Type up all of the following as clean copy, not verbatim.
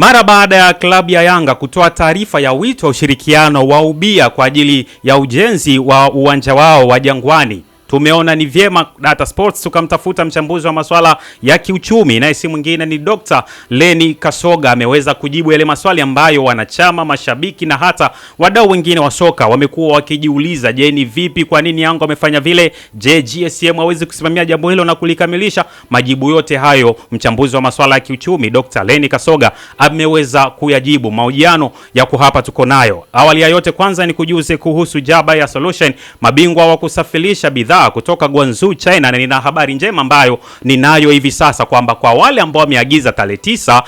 Mara baada ya klabu ya Yanga kutoa taarifa ya wito wa ushirikiano wa ubia kwa ajili ya ujenzi wa uwanja wao wa Jangwani, tumeona ni vyema Data Sports tukamtafuta mchambuzi wa masuala ya kiuchumi, naye si mwingine ni Dr. Lenny Kasoga. Ameweza kujibu yale maswali ambayo wanachama, mashabiki na hata wadau wengine wa soka wamekuwa wakijiuliza. Je, ni vipi, kwa nini Yanga wamefanya vile? Je, GSM hawezi kusimamia jambo hilo na kulikamilisha? Majibu yote hayo mchambuzi wa masuala ya kiuchumi Dr. Lenny Kasoga ameweza kuyajibu. Mahojiano yako hapa tuko nayo. Awali ya yote, kwanza ni kujuze kuhusu Jaba Air Solution, mabingwa wa kusafirisha bidhaa kutoka Guangzhou, China, na nina habari njema ambayo ninayo hivi sasa kwamba kwa wale ambao wameagiza tarehe 9,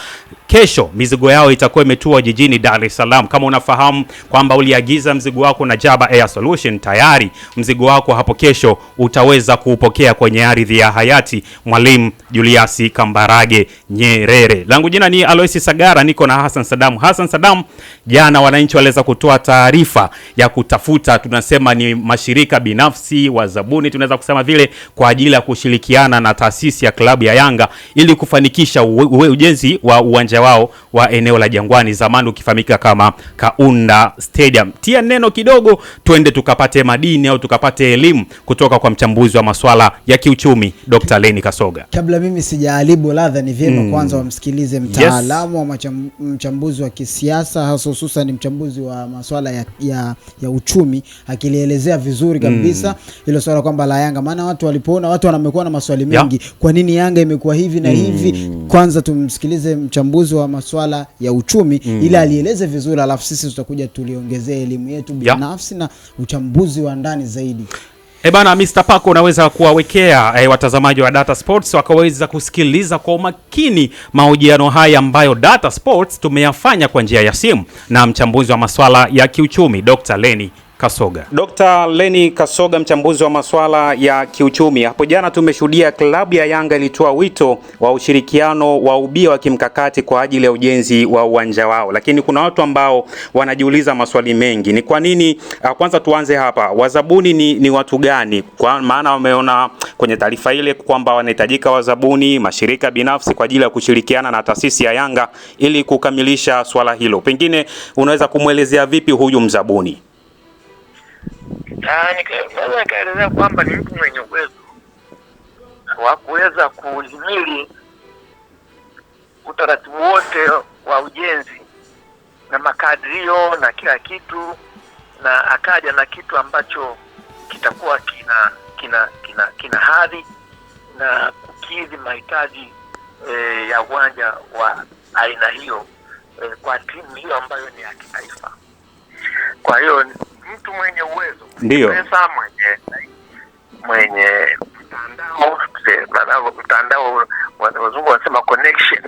kesho mizigo yao itakuwa imetua jijini Dar es Salaam. Kama unafahamu kwamba uliagiza mzigo wako na Jaba Air Solution, tayari mzigo wako hapo kesho utaweza kuupokea kwenye ardhi ya hayati Mwalimu Julius Kambarage Nyerere. Langu jina ni Aloisi Sagara, niko na Hassan Saddam. Hassan Saddam, jana wananchi waliweza kutoa taarifa ya kutafuta, tunasema ni mashirika binafsi, wazabuni tunaweza kusema vile, kwa ajili ya kushirikiana na taasisi ya klabu ya Yanga ili kufanikisha ujenzi wa uwanja wao wa eneo la Jangwani, zamani ukifahamika kama Kaunda Stadium. Tia neno kidogo, twende tukapate madini au tukapate elimu kutoka kwa mchambuzi wa masuala ya kiuchumi Dr. Lenny Kasoga. Kabla mimi sijaharibu ladha, ni vyema kwanza wamsikilize mtaalamu wa mchambuzi wa kisiasa, hasa hususan mchambuzi wa masuala ya uchumi, akilielezea vizuri kabisa hilo swala kwamba la Yanga. Maana watu walipoona, watu wamekuwa na maswali mengi, kwa nini Yanga imekuwa hivi na hivi? Kwanza tumsikilize mchambuzi wa masuala ya uchumi ili alieleze vizuri, alafu sisi tutakuja tuliongezee elimu yetu binafsi na uchambuzi wa ndani zaidi. Bana Mr. Pako, unaweza kuwawekea watazamaji wa Data Sports wakaweza kusikiliza kwa umakini mahojiano haya ambayo Data Sports tumeyafanya kwa njia ya simu na mchambuzi wa masuala ya kiuchumi Dr. Lenny Kasoga. Dr. Lenny Kasoga, mchambuzi wa masuala ya kiuchumi. Hapo jana tumeshuhudia klabu ya Yanga ilitoa wito wa ushirikiano wa ubia wa kimkakati kwa ajili ya ujenzi wa uwanja wao, lakini kuna watu ambao wanajiuliza maswali mengi. Ni kwa nini? Kwanza tuanze hapa, wazabuni ni watu gani? Kwa maana wameona kwenye taarifa ile kwamba wanahitajika wazabuni, mashirika binafsi kwa ajili ya kushirikiana na taasisi ya Yanga ili kukamilisha swala hilo. Pengine unaweza kumwelezea vipi huyu mzabuni? Nikaelezea kwamba ni mtu mwenye uwezo wa kuweza kuhimili utaratibu wote wa ujenzi na makadirio na kila kitu, na akaja na kitu ambacho kitakuwa kina hadhi na kukidhi mahitaji ya uwanja wa aina hiyo kwa timu hiyo ambayo ni ya kitaifa. Kwa hiyo mtu mwenye uwezo, pesa, mwenye mtandao wazungu wanasema connection.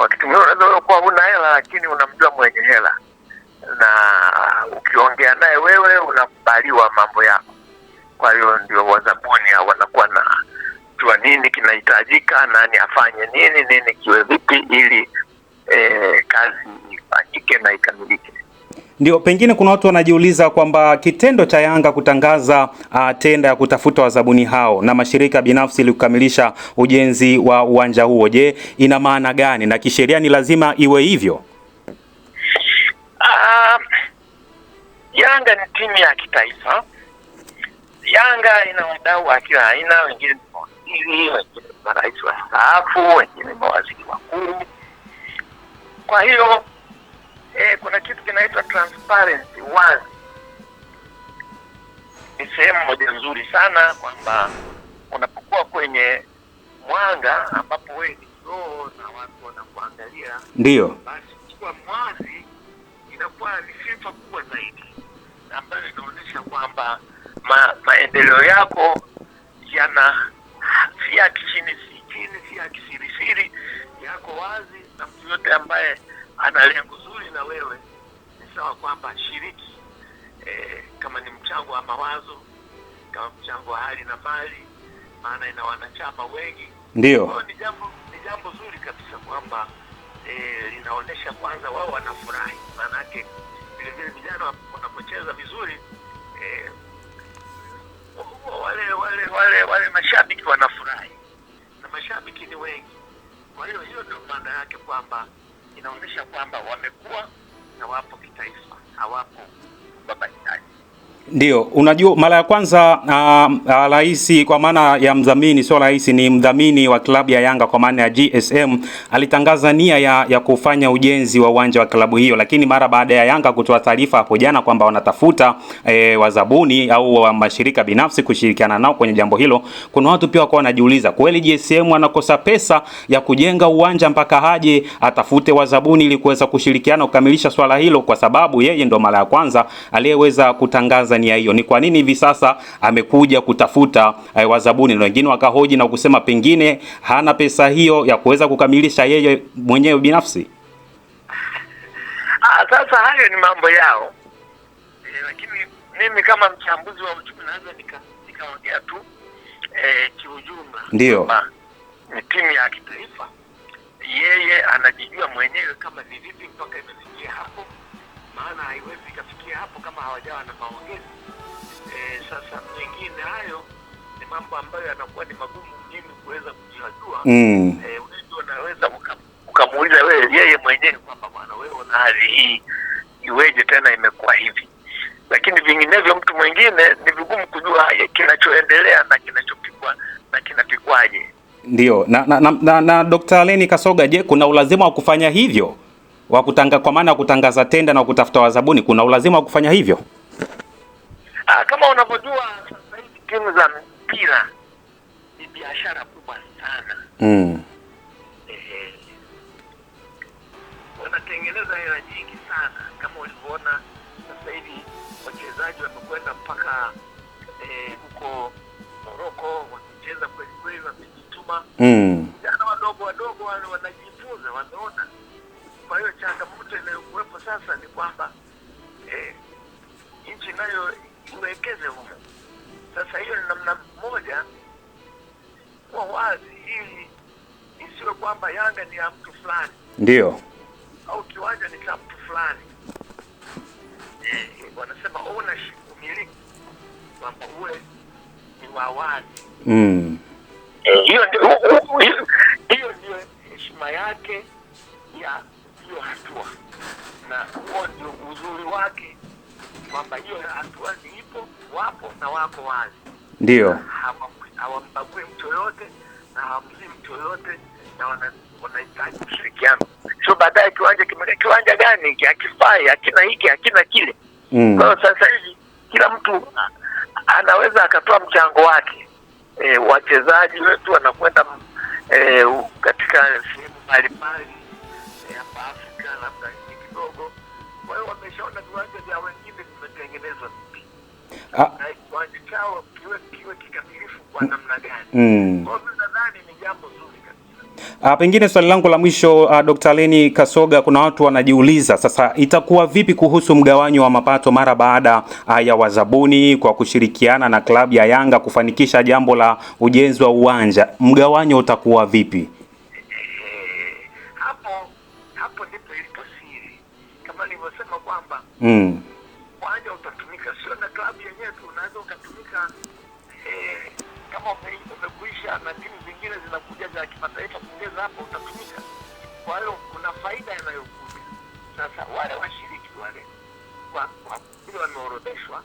Wakitumia unaweza kuwa huna hela lakini unamjua mwenye hela, na ukiongea naye wewe unakubaliwa mambo yako. Kwa hiyo ndio wazabuni wanakuwa na jua nini kinahitajika, nani afanye nini kiwe vipi ili kazi ifanyike na ikamilike. Ndio, pengine kuna watu wanajiuliza kwamba kitendo cha Yanga kutangaza tenda ya kutafuta wazabuni hao na mashirika binafsi ili kukamilisha ujenzi wa uwanja huo, je, ina maana gani na kisheria ni lazima iwe hivyo? Yanga ni timu ya kitaifa. Yanga ina wadau wa kila aina, wengine ni mawaziri, wengine ni marais wastaafu, wengine ni mawaziri wakuu. Kwa hiyo kuna kitu kinaitwa transparency, wazi. Ni sehemu moja nzuri sana kwamba unapokuwa kwenye mwanga ambapo wewe ni kioo na watu wanakuangalia, ndio basi kwa mwazi inakuwa ni sifa kubwa zaidi ambayo inaonyesha kwamba maendeleo yako yana si ya chini si ya kisirisiri, yako wazi, na mtu yote ambaye ana lengo zuri na wewe ni sawa kwamba shiriki, kama ni mchango wa mawazo, kama mchango wa hali na mali, maana ina wanachama wengi. Ndio ni jambo zuri kabisa kwamba linaonesha kwanza wao wanafurahi, maana yake vile vijana wanapocheza vizuri, wale mashabiki wanafurahi, na mashabiki ni wengi. Kwa hiyo ndio maana yake kwamba inaonyesha kuonyesha kwamba wamekuwa na wapo kitaifa, hawapo babaishaji. Ndio, unajua mara ya kwanza rais kwa maana ya mdhamini, sio rais, ni mdhamini wa klabu ya Yanga kwa maana ya GSM alitangaza nia ya kufanya ujenzi wa uwanja wa klabu hiyo, lakini mara baada ya Yanga kutoa taarifa hapo jana kwamba wanatafuta wazabuni au mashirika binafsi kushirikiana nao kwenye jambo hilo, kuna watu pia wako wanajiuliza, kweli GSM anakosa pesa ya kujenga uwanja mpaka haje atafute wazabuni ili kuweza kushirikiana kukamilisha swala hilo, kwa sababu yeye ndo mara ya kwanza aliyeweza kutangaza nia hiyo. Ni kwa nini hivi sasa amekuja kutafuta wazabuni? Na wengine wakahoji na kusema pengine hana pesa hiyo ya kuweza kukamilisha yeye mwenyewe binafsi. Sasa hayo ni mambo yao, lakini mimi kama mchambuzi wa uchumi naweza nikaongea tu kiujumla. Ndio, ni timu ya kitaifa, yeye anajijua mwenyewe kama ni vipi mpaka imefikia hapo, maana haiwezi ikafikia hapo kama hawajawa na maongezi. Sasa mengine hayo ni mambo ambayo yanakuwa ni magumu mjini kuweza kujijua. Unaweza ukamuuliza wewe yeye mwenyewe kwamba bwana, wewe una hali hii iweje tena imekuwa hivi, lakini vinginevyo mtu mwingine ni vigumu kujua kinachoendelea na kinachopikwa na kinapikwaje. Ndio, na Dr. Leni Kasoga, je, kuna ulazima wa kufanya hivyo wa kwa maana ya kutangaza tenda na kutafuta wazabuni, kuna ulazima wa kufanya hivyo? Kama unavyojua sasa hivi timu za mpira ni biashara kubwa sana. Wanatengeneza hela nyingi sana, kama ulivyoona sasa hivi wachezaji wamekwenda mpaka huko Morocco wakicheza kweli kweli, wamejituma. Jana wadogo wanajifunza, wameona. Kwa hiyo changamoto inayokuwepo sasa ni kwamba nchi nayo iwekeze huko. Sasa hiyo ni namna moja kwa wazi, ili isiwe kwamba Yanga ni ya mtu fulani, ndio, au kiwanja ni cha mtu fulani. Wanasema ownership, umiliki, kwamba uwe ni wa wazi. Hiyo ndio heshima yake ya hiyo hatua, na huo ndio uzuri wake, kwamba hiyo hatua ipo, wapo na wako wazi. Ndio, hawambagui mtu yoyote na hawamzii mtu yoyote, na wanahitaji ushirikiano. Sio baadaye kiwanja gani hakifai, hakina hiki, hakina kile. Kwa hiyo sasa hivi kila mtu anaweza akatoa mchango wake. Wachezaji wetu wanakwenda katika sehemu mbalimbali hapa Afrika, labda kidogo. Kwa hiyo wameshaona viwanja vya wengine vimetengenezwa vipi, na kiwanja chao kiwe kikamilifu kwa namna gani. Kwa hiyo nadhani ni jambo zuri kabisa. Pengine swali langu la mwisho, Dr. Leni Kasoga, kuna watu wanajiuliza sasa itakuwa vipi kuhusu mgawanyo wa mapato mara baada ya wazabuni kwa kushirikiana na klabu ya Yanga kufanikisha jambo la ujenzi wa uwanja, mgawanyo utakuwa vipi? Hapo ndipo ilipo siri, kama nilivyosema kwamba uwanja utatumika, sio na klabu yenyewe tu, unaweza ukatumika kama umekuisha na timu zingine zinakuja za kimataifa kucheza hapo, utatumika. Kwa hiyo kuna faida inayokuja. Sasa wale washiriki wale kwa vile wameorodheshwa,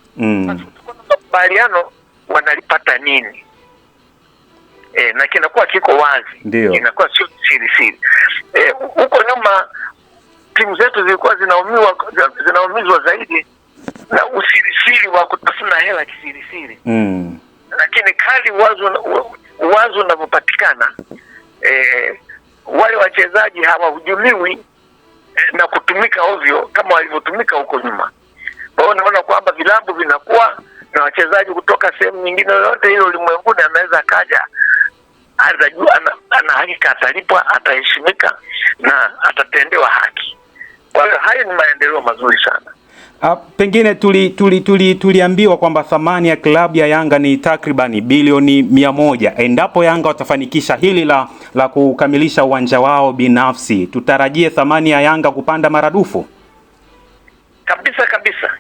basi tutakuwa na makubaliano wanalipata nini, na kinakuwa kiko wazi. Ndio, inakuwa sio siri. Huko nyuma timu zetu zilikuwa zinaumizwa zaidi na usirisiri wa kutafuna hela kisirisiri. Lakini kali uwazo unavyopatikana, wale wachezaji hawahujumiwi na kutumika ovyo kama walivyotumika huko nyuma. Kwa hiyo naona kwamba vilabu vinakuwa na wachezaji kutoka sehemu nyingine yoyote ile ulimwenguni, anaweza akaja, atajua ana hakika atalipwa, ataheshimika na atatendewa haki. Kwa hiyo hayo ni maendeleo mazuri sana. Pengine tuliambiwa kwamba thamani ya klabu ya Yanga ni takribani bilioni 100. Endapo Yanga watafanikisha hili la kukamilisha uwanja wao binafsi, tutarajie thamani ya Yanga kupanda maradufu? Kabisa.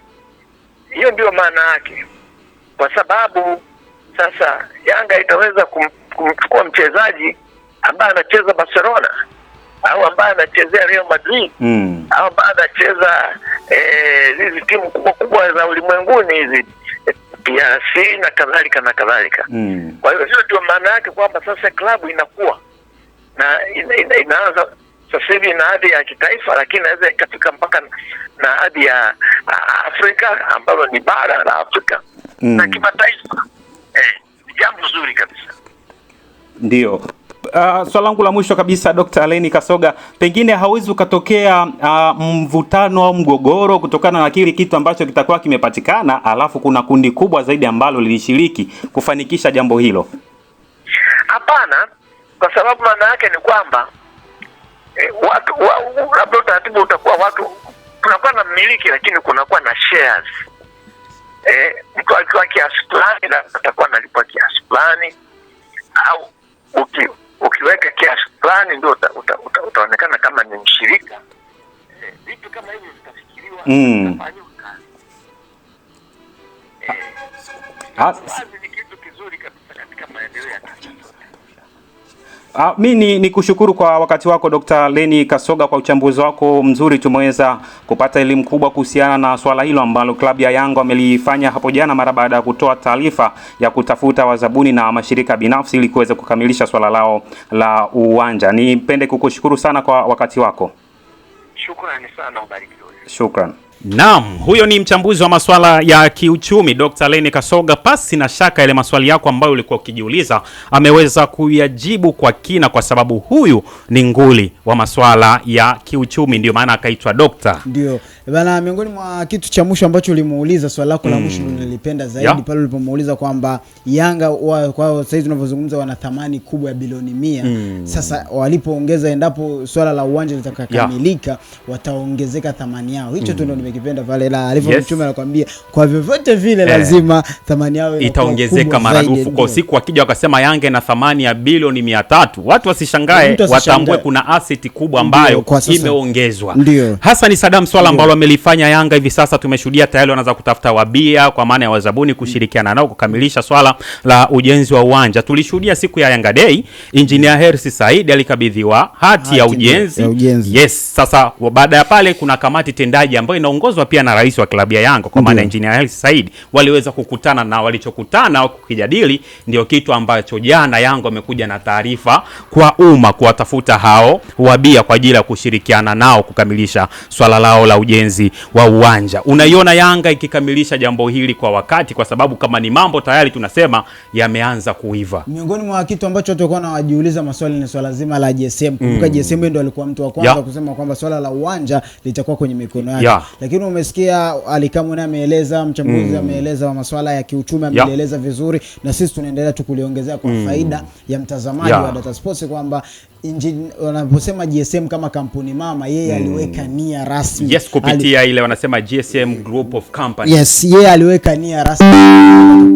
Hiyo ndio maana yake, kwa sababu sasa Yanga itaweza kumchukua mchezaji ambaye anacheza Barcelona, au ambaye anachezea Real Madrid au ambaye anacheza hizi timu kubwa za ulimwenguni hizi PRC na kadhalika. Kwa hiyo ndio maana yake kwamba sasa klabu inakuwa na inaanza sasa hivi na hadhi ya kitaifa, lakini inaweza ikafika mpaka na hadhi ya Afrika ambalo ni bara la Afrika na kimataifa. Jambo zuri kabisa. Ndio. Swali langu la mwisho kabisa, Dr. Lenny Kasoga, pengine hauwezi ukatokea mvutano au mgogoro kutokana na kile kitu ambacho kitakuwa kimepatikana, alafu kuna kundi kubwa zaidi ambalo lilishiriki kufanikisha jambo hilo? Hapana, kwa sababu maana yake ni kwamba watu labda utaratibu utakuwa watu kunakuwa na mmiliki, lakini kunakuwa na shares. Mtu akiwa kiasi fulani atakuwa analipwa kiasi fulani, au ukiweka kiasi fulani ndio utaonekana kama ni mshirika. Vitu kama hivyo vitafikiriwa kufanywa kazi. Ni kitu kizuri kabisa katika maendeleo ya Tanzania. Mimi ni kushukuru kwa wakati wako Dr. Lenny Kasoga, kwa uchambuzi wako mzuri. Tumeweza kupata elimu kubwa kuhusiana na swala hilo ambalo klabu ya Yanga wamelifanya hapo jana mara baada ya kutoa taarifa ya kutafuta wazabuni na mashirika binafsi ili kuweza kukamilisha swala lao la uwanja. Nipende kukushukuru sana kwa wakati wako. Shukrani sana, ubarikiwe. Shukran. Naam, huyo ni mchambuzi wa masuala ya kiuchumi Dr. Lenny Kasoga. Pasi na shaka yale maswali yako ambayo ulikuwa ukijiuliza ameweza kuyajibu kwa kina, kwa sababu huyu ni nguli wa masuala ya kiuchumi, ndio maana akaitwa dokta. Ndio. Bana, miongoni mwa kitu cha mwisho ambacho ulimuuliza, swali lako la mwisho nilipenda zaidi pale ulipomuuliza kwamba Yanga kwa sasa hivi tunavyozungumza wana thamani kubwa ya bilioni 100. Sasa walipoongeza, endapo swala la uwanja litakakamilika, wataongezeka thamani yao. Hicho tu ndio nimekipenda pale, la alivyomchuma anakuambia kwa vyovyote vile lazima thamani yao itaongezeka maradufu. Kwa siku wakija wakasema Yanga ina thamani ya bilioni 300, watu wasishangae, watambue kuna asset kubwa ambayo imeongezwa. Hassan Saddam, swala ambalo wamelifanya Yanga hivi sasa tumeshuhudia tayari wanaanza kutafuta wabia, kwa maana ya wazabuni kushirikiana nao kukamilisha swala la ujenzi wa uwanja. Tulishuhudia siku ya Yanga Day Engineer Hersi Said alikabidhiwa hati ya ujenzi. Yes, sasa baada ya pale kuna kamati tendaji ambayo inaongozwa pia na rais wa klabu ya Yanga, kwa maana Engineer Hersi Said waliweza kukutana, na walichokutana au kukijadili ndio kitu ambacho jana Yanga wamekuja na taarifa kwa umma kuwatafuta hao wabia kwa ajili ya kushirikiana nao kukamilisha swala lao la ujenzi wa uwanja. Unaiona Yanga ikikamilisha jambo hili kwa wakati, kwa sababu kama ni mambo tayari tunasema yameanza kuiva. Miongoni mwa kitu ambacho watu walikuwa wanajiuliza maswali ni swala zima la GSM. Kumbuka GSM ndio alikuwa mtu wa kwanza kusema kwamba swala la uwanja litakuwa kwenye mikono yake. Lakini umesikia Alikamwe naye ameeleza, mchambuzi ameeleza wa masuala ya kiuchumi ameeleza vizuri, na sisi tunaendelea tu kuliongezea kwa faida ya mtazamaji wa Data Sports kwamba wanaposema GSM kama kampuni mama, yeye aliweka nia rasmi. Yes, kupitia ile wanasema GSM Group of Companies. Yes, yeye aliweka nia rasmi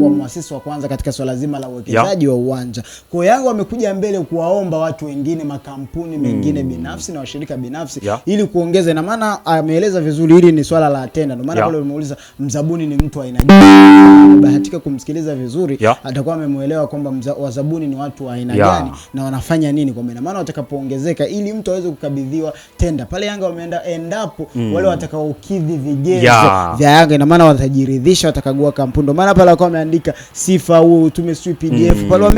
kwa muasisi wa kwanza katika swala zima la uwekezaji wa uwanja. Kwa Yanga wamekuja mbele kuwaomba watu wengine, makampuni mengine binafsi na washirika binafsi ili kuongeza, na maana ameeleza vizuri hili ni swala la tenda. Ndio maana pale ulimuuliza mzabuni ni mtu aina gani, bahatika kumsikiliza vizuri atakuwa amemuelewa kwamba wazabuni ni watu wa aina gani na wanafanya nini, kwa maana watakapoongezeka ili mtu aweze kukabidhiwa tenda. Pale Yanga wameenda endapo wale watakaokidhi vigezo vya Yanga, ina maana watajiridhisha, watakagua kampuni. Ndio maana pale wakawa wameandika sifa au utume PDF pale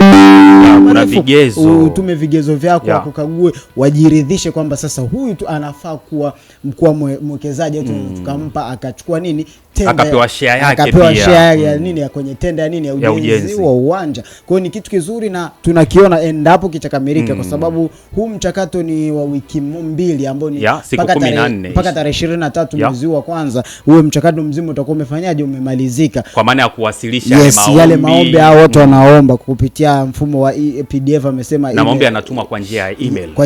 kuna vigezo, utume vigezo vyako wakukague, wajiridhishe kwamba sasa huyu tu anafaa kuwa mkuu mwekezaji au tukampa akachukua nini tenda, akapewa share yake, akapewa share ya nini ya kwenye tenda ya nini ya ujenzi wa uwanja. Kwa hiyo ni kitu kizuri na tunakiona endapo kitakamilika, kwa sababu huu mchakato ni wa wiki 2 ambao ni mpaka tarehe 23 mwezi wa kwanza. Huo mchakato mzima utakuwa umefanyaje, umemalizika, kwa maana ya kuwasilisha yale maombi hao watu wanaomba kupitia mfumo wa PDF. Amesema na maombi yanatumwa kwa njia ya email, Kwa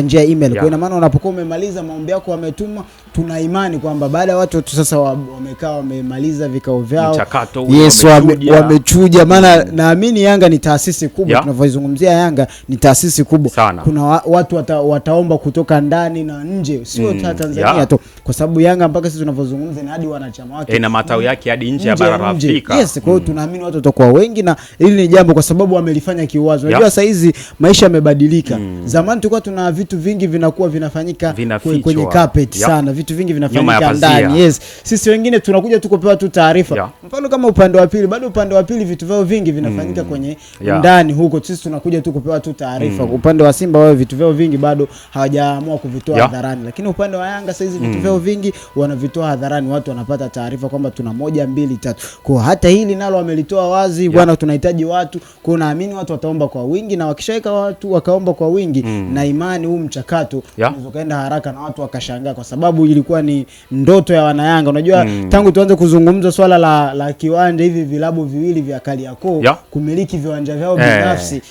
ina maana unapokuwa umemaliza maombi yako wametuma tuna imani kwamba baada ya watu sasa wamekaa wamemaliza vikao vyao, yes, wamechuja. Maana naamini Yanga ni taasisi kubwa, tunavyozungumzia Yanga ni taasisi kubwa sana. Kuna watu wataomba kutoka ndani na nje, sio Tanzania tu, kwa sababu Yanga mpaka sisi tunavyozungumza ni hadi wanachama wake na matawi yake hadi nje ya bara la Afrika. Yes, kwa hiyo tunaamini watu watakuwa wengi, na hili ni jambo kwa sababu wamelifanya kiwazo. Unajua sasa hizi maisha yamebadilika. Zamani tulikuwa tuna vitu vingi vinakuwa vinafanyika kwenye carpet sana, vitu vingi vinafanyika ndani. Yes, sisi wengine tunakuja tu kupewa tu taarifa. Mfano kama upande wa pili, bado upande wa pili vitu vyao vingi vinafanyika kwenye ndani huko, sisi tunakuja tu kupewa tu taarifa. Upande wa Simba wao vitu vyao vingi bado hawajaamua kuvitoa hadharani, lakini upande wa Yanga sasa hizi vitu vyao vingi wanavitoa hadharani, watu wanapata taarifa kwamba tuna 1 2 3. Kwa hata hili nalo wamelitoa wazi, bwana tunahitaji watu. Kwa naamini watu wataomba kwa wingi, na wakishaweka watu wakaomba kwa wingi, na imani huu mchakato unaweza kaenda haraka na watu wakashangaa, kwa sababu ilikuwa ni ndoto ya wanayanga. Unajua tangu tuanze kuzungumza swala la kiwanja, hivi vilabu viwili vya Kariakoo kumiliki viwanja vyao binafsi,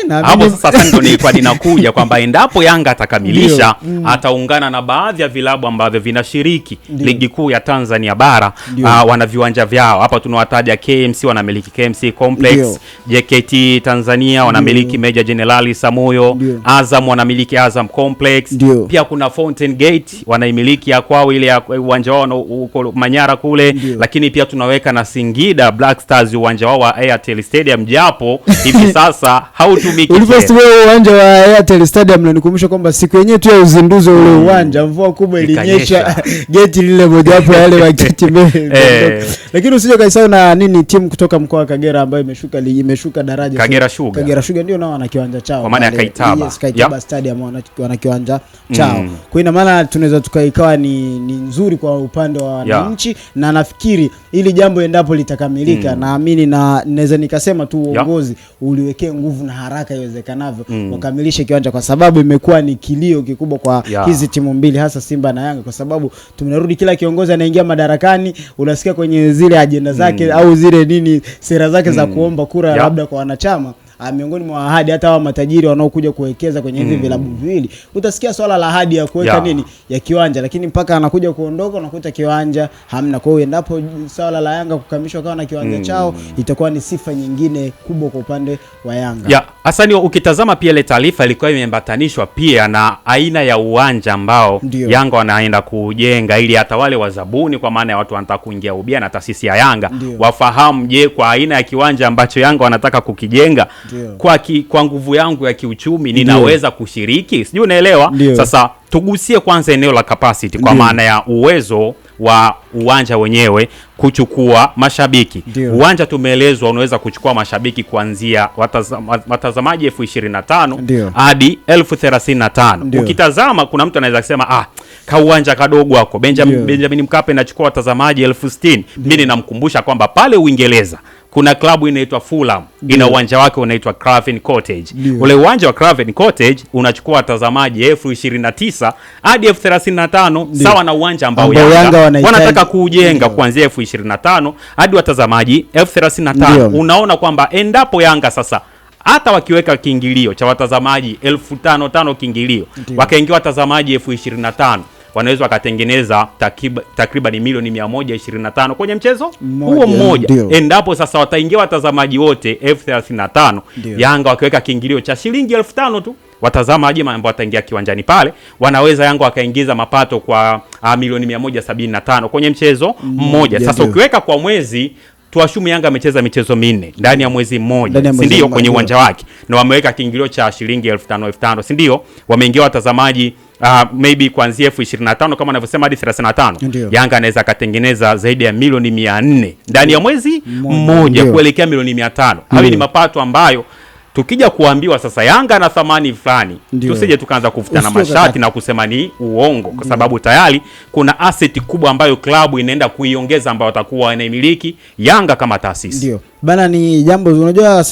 hapo sasa ndio nilikuwa ninakuja kwamba endapo Yanga atakamilisha ataungana na baadhi ya vilabu ambavyo vinashiriki ligi kuu ya Tanzania bara, wana viwanja vyao. Hapa tunawataja KMC, wanamiliki KMC Complex, JKT Tanzania wanamiliki Meja Jenerali Samoyo, Azam wanamiliki Azam Complex, pia kuna Fountain Gate wanaimiliki ya kwao ile uwanja wao uko Manyara kule, lakini pia tunaweka na Singida Black Stars uwanja wao wa Airtel Stadium, japo hivi sasa uliposema uwanja wa Airtel Stadium na nikumbusha kwamba siku yenyewe tu ya uzinduzi ule uwanja mvua kubwa ilinyesha geti lile moja hapo yale mageti mbele. Lakini usije kaisao na nini, timu kutoka mkoa wa Kagera ambayo imeshuka daraja, Kagera Sugar ndio nao wana kiwanja chao kwa maana ya Kaitaba. Yes, Kaitaba Stadium wana kiwanja chao. Kwa ina maana tunaweza tukaikawa ni nzuri kwa upande wa wananchi, na nafikiri ili jambo endapo litakamilika, naamini na naweza nikasema tu uongozi uliwekea nguvu na haraka iwezekanavyo wakamilishe kiwanja, kwa sababu imekuwa ni kilio kikubwa kwa hizi timu mbili, hasa Simba na Yanga, kwa sababu tumerudi kila kiongozi anaingia madarakani unasikia kwenye zile ajenda zake au zile nini sera zake za kuomba kura labda kwa wanachama. Miongoni mwa ahadi hata wa matajiri wanaokuja kuwekeza kwenye hivi vilabu viwili, utasikia swala la ahadi ya kuweka nini ya kiwanja, lakini mpaka anakuja kuondoka unakuta kiwanja hamna. Kwa hiyo endapo swala la Yanga kukamilishwa kwa na kiwanja chao, itakuwa ni sifa nyingine kubwa kwa upande wa Yanga. Hasani, ukitazama pia ile taarifa ilikuwa imeambatanishwa pia na aina ya uwanja ambao Yanga wanaenda kujenga, ili hata wale wazabuni, kwa maana ya watu wanataka kuingia ubia na taasisi ya Yanga wafahamu, je, kwa aina ya kiwanja ambacho Yanga wanataka kukijenga, kwa nguvu yangu ya kiuchumi ninaweza kushiriki? Sijui unaelewa. Sasa tugusie kwanza eneo la capacity, kwa maana ya uwezo wa uwanja wenyewe kuchukua mashabiki. Uwanja tumeelezwa unaweza kuchukua mashabiki kuanzia watazamaji 25,000 hadi 35,000. Ukitazama kuna mtu anaweza kusema ka uwanja kadogo wako Benjamin Mkapa inachukua watazamaji 60,000. Mimi ninamkumbusha kwamba pale Uingereza kuna klabu inaitwa Fulham, ina uwanja wake unaitwa Craven Cottage. Ule uwanja wa Craven Cottage unachukua watazamaji 29,000 hadi 35,000, sawa na uwanja ambao Yanga wanataka kuujenga kuanzia 25,000 hadi watazamaji 35,000. Unaona kwamba endapo Yanga sasa hata wakiweka kiingilio cha watazamaji 5,500 kiingilio, wakaingia watazamaji 25,000, wanaweza wakatengeneza takriban milioni 125 kwenye mchezo huo mmoja. Endapo sasa wataingia watazamaji wote 35,000, Yanga wakiweka kiingilio cha shilingi 5,000 tu, watazamaji ambao wataingia kiwanjani pale wanaweza Yanga wakaingiza mapato kwa milioni 175 kwenye mchezo mmoja. Sasa ukiweka kwa mwezi, tuashumu Yanga amecheza michezo 4 ndani ya mwezi mmoja, si ndio, kwenye uwanja wake, na wameweka kiingilio cha shilingi 5,000, si ndio, wameingia watazamaji maybe kuanzia 25,000 kama anavyosema hadi 35,000. Yanga anaweza katengeneza zaidi ya milioni 400 ndani ya mwezi mmoja kuelekea milioni 500. Hayo ni mapato ambayo tukija kuambiwa sasa Yanga na thamani fulani, tusije tukaanza kufutana mashati na kusema ni uongo, kwa sababu tayari kuna asset kubwa ambayo klabu inaenda kuiongeza, ambayo watakuwa wanaimiliki Yanga kama taasisi. Bana, ni jambo unajua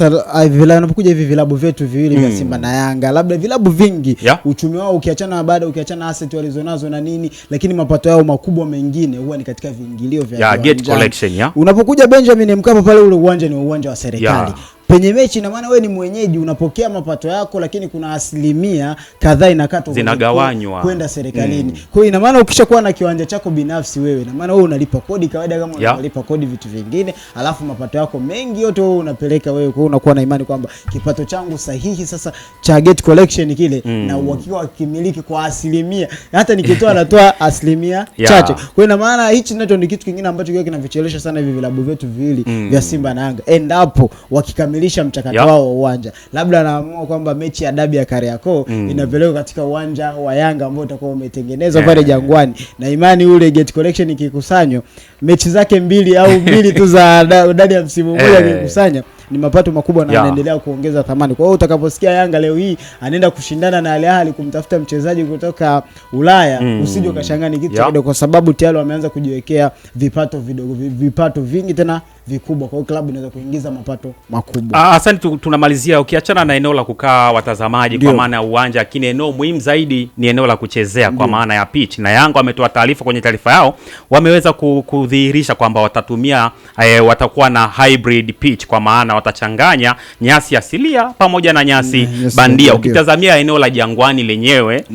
unapokuja hivi vilabu vyetu viwili vya Simba na Yanga, labda vilabu vingi uchumi wao ukiachana asset walizonazo na nini, lakini mapato yao makubwa mengine huwa ni katika viingilio vya gate collection. Unapokuja Benjamin Mkapa pale, ule uwanja ni uwanja wa serikali. penye mechi, ina maana wewe ni mwenyeji unapokea mapato yako, lakini kuna asilimia kadhaa inakatwa zinagawanywa kwenda serikalini. Kwa hiyo ina maana ukishakuwa na kiwanja chako binafsi wewe, ina maana wewe unalipa kodi kawaida kama unalipa kodi vitu vingine, alafu mapato yako mengi yote wewe unapeleka wewe. Kwa hiyo unakuwa na imani kwamba kipato changu sahihi sasa cha gate collection kile na uhakika wa kimiliki kwa asilimia, hata nikitoa natoa asilimia chache. Kwa hiyo ina maana hichi nacho ni kitu kingine ambacho kiwe kinavichelesha sana hivi vilabu vyetu viwili vya Simba na Yanga, endapo wakikamilisha mchakato wao wa uwanja. Labda anaamua kwamba mechi ya dabi ya Kariakoo inapelekwa katika uwanja wa Yanga ambao utakuwa umetengenezwa pale Jangwani, na imani ule gate collection ikikusanywa mechi zake 2 au 2 tu za ndani ya msimu mmoja ikikusanya ni mapato makubwa na anaendelea kuongeza thamani. Kwa hiyo utakaposikia Yanga leo hii anaenda kushindana na Al Ahly kumtafuta mchezaji kutoka Ulaya, usije ukashangaa ni kitu kidogo, kwa sababu tayari wameanza kujiwekea vipato vidogo, vipato vingi tena vikubwa. Kwa hiyo klabu inaweza kuingiza mapato makubwa. Asante, tunamalizia ukiachana na eneo la kukaa watazamaji kwa maana ya uwanja, lakini eneo muhimu zaidi ni eneo la kuchezea kwa maana ya pitch. Na Yanga wametoa taarifa, kwenye taarifa yao wameweza kudhihirisha kwamba watatumia watakuwa na hybrid pitch, kwa maana watachanganya nyasi asilia pamoja na nyasi bandia. Ukitazamia eneo la Jangwani lenyewe,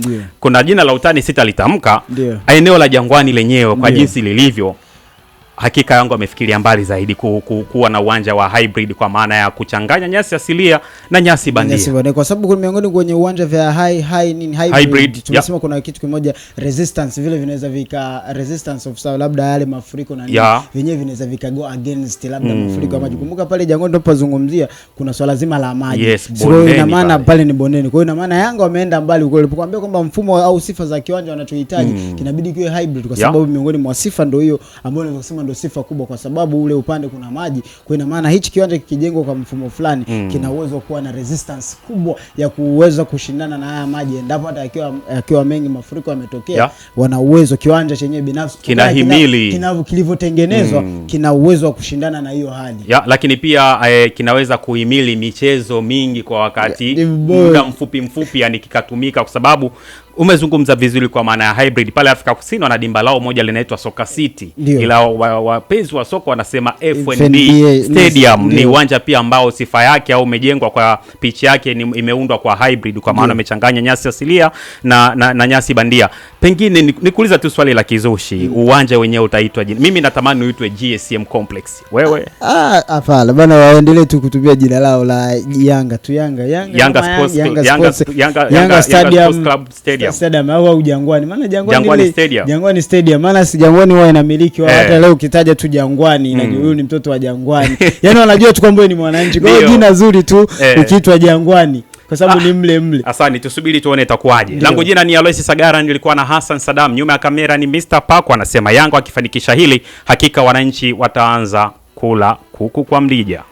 kuna jina la utani sitalitamka, eneo la Jangwani lenyewe kwa jinsi lilivyo, hakika Yanga wamefikiria mbali zaidi kuwa na uwanja wa hybrid, kwa maana ya kuchanganya nyasi asilia na nyasi bandia. Kwa sababu kuna miongoni kwenye uwanja vya hybrid tunasema kuna kitu kimoja resistance, vile vinaweza vika resistance of labda yale mafuriko na nini wenyewe vinaweza vika go against labda mafuriko ya maji. Kumbuka pale Jangwani tunapozungumzia kuna swala zima la maji, so ina maana pale ni bondeni. Kwa hiyo ina maana Yanga wameenda mbali walipokuambia kwamba mfumo au sifa za kiwanja wanachohitaji kinabidi kiwe hybrid, kwa sababu miongoni mwa sifa ndio hiyo ambayo unaweza kusema ndio sifa kubwa, kwa sababu ule upande kuna maji. Kwa ina maana hichi kiwanja kikijengwa kwa mfumo fulani kina uwezo kuwa na resistance kubwa ya kuweza kushindana na haya maji, endapo hata akiwa mengi mafuriko yametokea, wana uwezo, kiwanja chenyewe binafsi kinahimili kilivyotengenezwa kina uwezo wa kushindana na hiyo hali lakini pia kinaweza kuhimili michezo mingi kwa wakati muda mfupi, yani kikatumika, kwa sababu umezungumza vizuri kwa maana ya hybrid. Pale Afrika Kusini wana dimba lao moja linaitwa Soka City, ila wapenzi wa soka wanasema FNB Stadium. Ni uwanja pia ambao sifa yake au umejengwa kwa pitch yake imeundwa kwa hybrid, kwa maana amechanganya nyasi asilia na nyasi bandia. Pengine nikuuliza tu swali la kizushi, uwanja wenyewe utaitwa jina? Mimi natamani uitwe GSM Complex. Wewe? Hapana bana, waendelee tu kutumia jina lao la Yanga tu, Yanga Sports Club Stadium au Jangwani. Maana Jangwani Stadium maana si Jangwani wao inamiliki wao, hata leo ukitaja tu Jangwani inajua huyu ni mtoto wa Jangwani. Yaani wanajua tu kwamba ni mwananchi. Kwa hiyo jina zuri tu ukiitwa Jangwani kwa sababu ni mle. Asante, tusubiri tuone itakuwaje. Langu jina ni Alois Sagara, nilikuwa na Hassan Saddam, nyuma ya kamera ni Mr. Pako. Anasema Yanga wakifanikisha hili hakika wananchi wataanza kula kuku kwa mrija.